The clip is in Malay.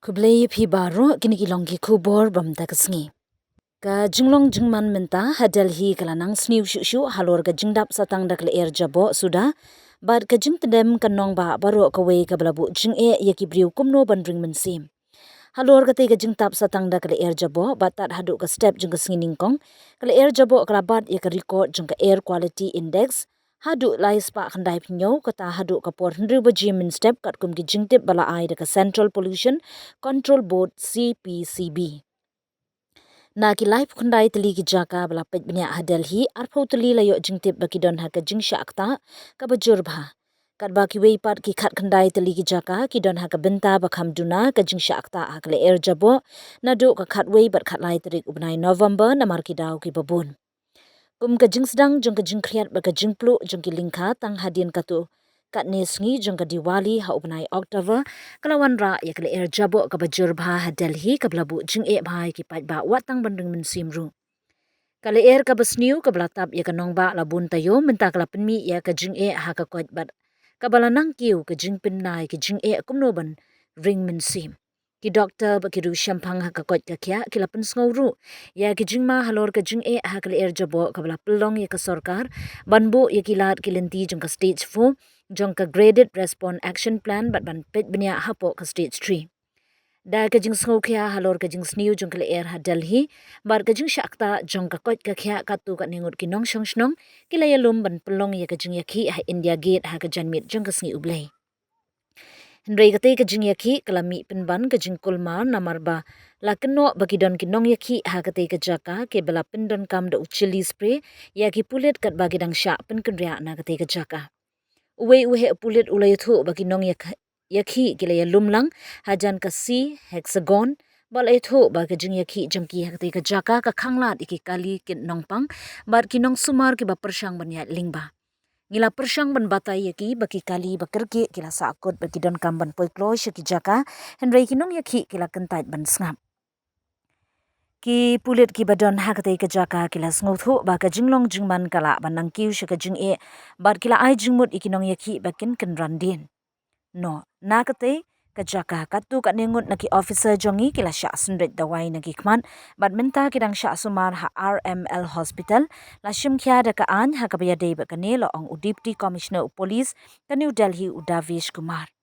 Kublai phi baro kini ki long ki khubor bam ta kasngi. Ka jinglong jingman menta hadal hi kalanang sniu shu halor ka jingdap satang dak le jabo suda bad ka jing tedem kanong ba baro ka we ka blabu jing yaki briu kumno bandring Mynsiem. Halor ka te ka jingtap satang dak le jabo batat hadu ka step jing ka singning kong ka le jabo ka bat ya ka record jing ka air quality index hadu lai spa khandai pnyo kata hadu ka por hnru baji min step kat kum ki jingtip bala ai da ka Central Pollution Control Board CPCB. Na ki live khandai tali ki jaka bala pej bnya hadal hi arpho tali layo jingtip baki don ha ka jingsha akta ka bajur bha. Kat ba ki wei pat ki khat khandai tali ki jaka ki don ha ka benta ba kham duna ka jingsha akta akle air jabo na do ka khat wei bat khat lai tarik ubnai November na mar ki daw ki babun. Kum ka jingsdang jong ka jingkriat ba ka jingplu jong ki lingkha tang hadin katu kat ne sngi jong ka Diwali ha ubnai October kalawan ra ya kle air jabo ka bajur bha hadal hi ka blabu jing bhai ki pat ba watang bandung Mynsiem ru. Kale air ka basniu ka blatap ya ka nong ba labun tayo menta kala penmi ya ka jing ha ka kwat bat ka balanang kiu ka jing pin nai ki jing kumno ban ring Mynsiem. Ki doktor ba ki ru shampang ha ka kwat ka kya ki lapen sngoru ya ki jing ma halor ka jing ha kale air jabo ka bala pelong ya ka sarkar banbu ya ki lat ki lenti jong ka stage 4 jong ka graded response action plan bat ban pet benya hapo ka stage 3. Da ka jing sngo kya halor ka jing sniu jong kale air ha Delhi bar ka jing shakta jong ka kwat ka kya ka tu ka ningut ki nong shong shnong ki la yalum ban pelong ya ka jing iakhieh ha India Gate ha ka janmit jong ka sngi ublai. Hendrai kate ka jing iakhieh kalami pinban ka jing kulmar namar ba la keno baki don ki nong iakhieh ha kate ka jaka ke bala pindon kam da uchili spray ya ki pulit kat bagi dang sha pin kenria na kate ka jaka. Uwe uhe pulit ulay thu baki nong iakhieh ki la lumlang hajan ka si hexagon bal etho ba ka jing iakhieh jangki ha kate ka jaka ka khanglat iki kali kin nongpang bar ki nong sumar ki ba persyang ban ya lingba. Ngila persyang ban batai yaki baki kali bakerki kila sakut baki don kamban poiklo syaki jaka hendrai kinong yaki kila kentait ban sngap. Ki pulit ki badon ha kate ka jaka kila sngoth ba ka jinglong jingman kala banang kiu syaka jing bar kila ai jingmut ikinong yaki bakin ken randin. No, na kate ka jaka katu ka ningut na ki officer jongi kila sya sundret dawai na ki kman bat minta kidang sya sumar ha RML Hospital la shim kya da ka an ha ka baya dei ba ka ne lo ong Deputy Commissioner of Police ka New Delhi Udavish Kumar.